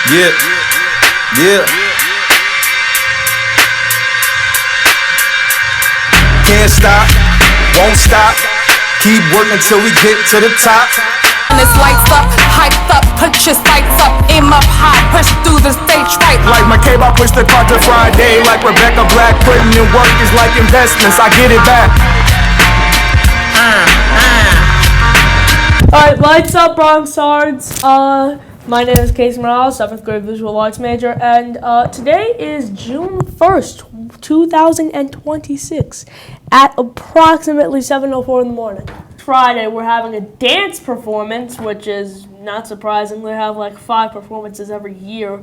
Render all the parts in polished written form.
Yeah, yeah. Can't stop, won't stop. Keep working till we get to the top. And it's lights up, hyped up, put your sights up, aim up high, push through the stage fright. Like McCabe, I push the clock to Friday. Like Rebecca Black, putting in work is like investments. I get it back. Alright, lights up, Bronx Sards. My name is Casey Morales, 7th grade visual arts major, and today is June 1st, 2026, at approximately 7:04 in the morning. Friday, we're having a dance performance, which is not surprising. They have like 5 performances every year.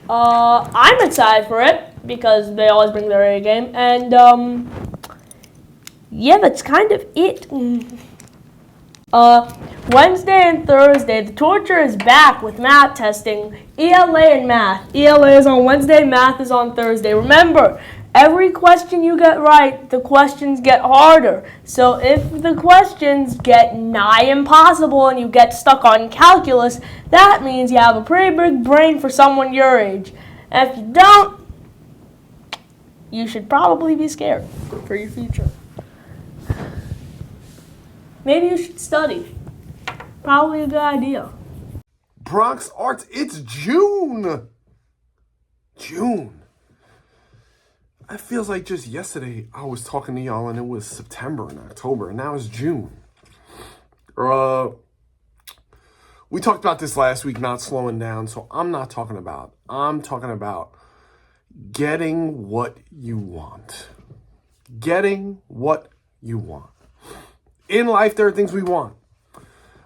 I'm excited for it because they always bring their A game, and yeah, that's kind of it. Wednesday and Thursday, the torture is back with math testing, ELA and math. ELA is on Wednesday, math is on Thursday. Remember, every question you get right, the questions get harder. So if the questions get nigh impossible and you get stuck on calculus, that means you have a pretty big brain for someone your age. And if you don't, you should probably be scared for your future. Maybe you should study. Probably a good idea. Bronx Arts, it's June. June. It feels like just yesterday I was talking to y'all and it was September and October, and now it's June. We talked about this last week, not slowing down, so I'm talking about getting what you want. Getting what you want. In life, there are things we want.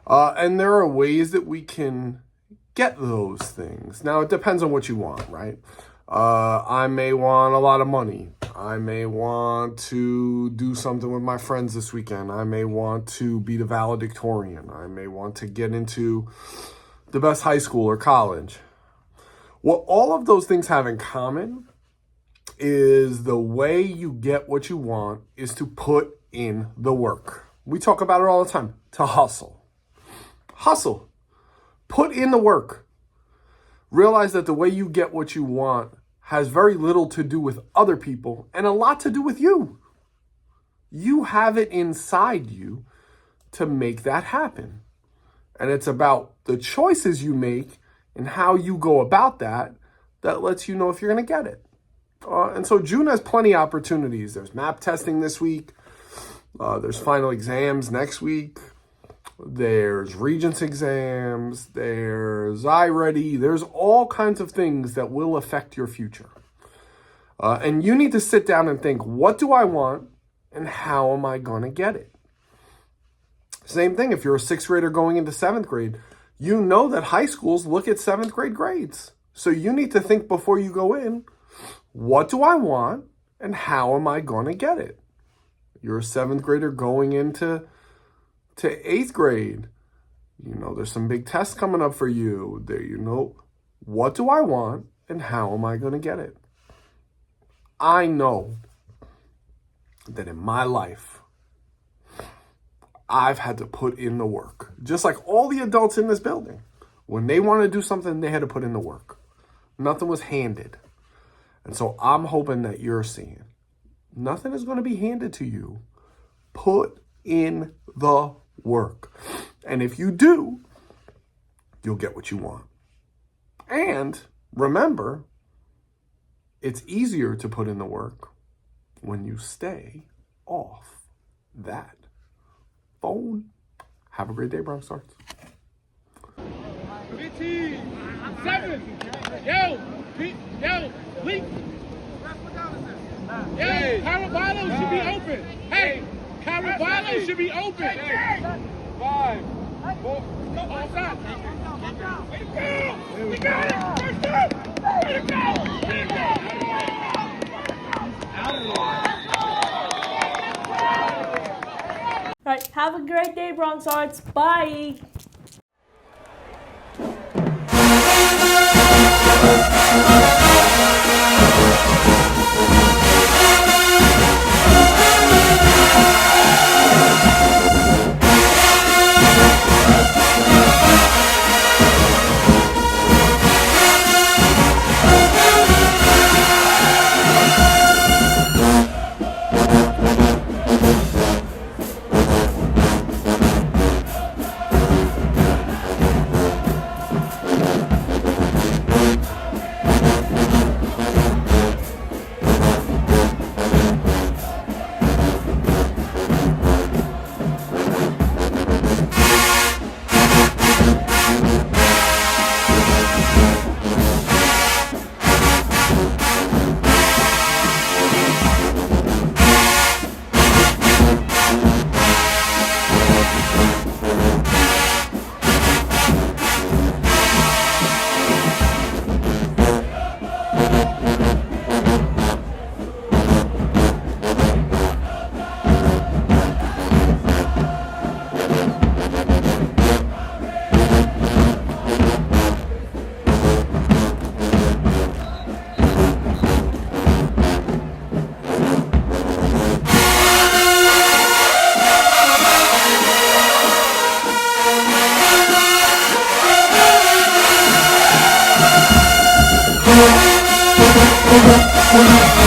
And there are ways that we can get those things. Now, it depends on what you want, right? I may want a lot of money. I may want to do something with my friends this weekend. I may want to be the valedictorian. I may want to get into the best high school or college. What all of those things have in common is the way you get what you want is to put in the work. We talk about it all the time, to hustle. Hustle. Put in the work. Realize that the way you get what you want has very little to do with other people and a lot to do with you. You have it inside you to make that happen. And it's about the choices you make and how you go about that lets you know if you're going to get it. And so June has plenty of opportunities. There's map testing this week. There's final exams next week. There's Regents exams. There's iReady. There's all kinds of things that will affect your future. And you need to sit down and think, what do I want and how am I going to get it? Same thing if you're a 6th grader going into 7th grade. You know that high schools look at 7th grade grades. So you need to think before you go in, what do I want and how am I going to get it? You're a 7th grader going into 8th grade. You know, there's some big tests coming up for you. There, you know, what do I want and how am I going to get it? I know that in my life, I've had to put in the work. Just like all the adults in this building. When they want to do something, they had to put in the work. Nothing was handed. And so I'm hoping that you're seeing nothing is going to be handed to you. Put in the work. And if you do, you'll get what you want. And remember, it's easier to put in the work when you stay off that phone. Have a great day, Bronx Arts. 15, 7, yo, leap. Yo, Caraballo should be open. Hey, Caraballo should be open. 5, 4, all stop. Way to go! We got it! First up! Way to go! Way to go! All right, have a great day, Bronx Arts. Bye. When you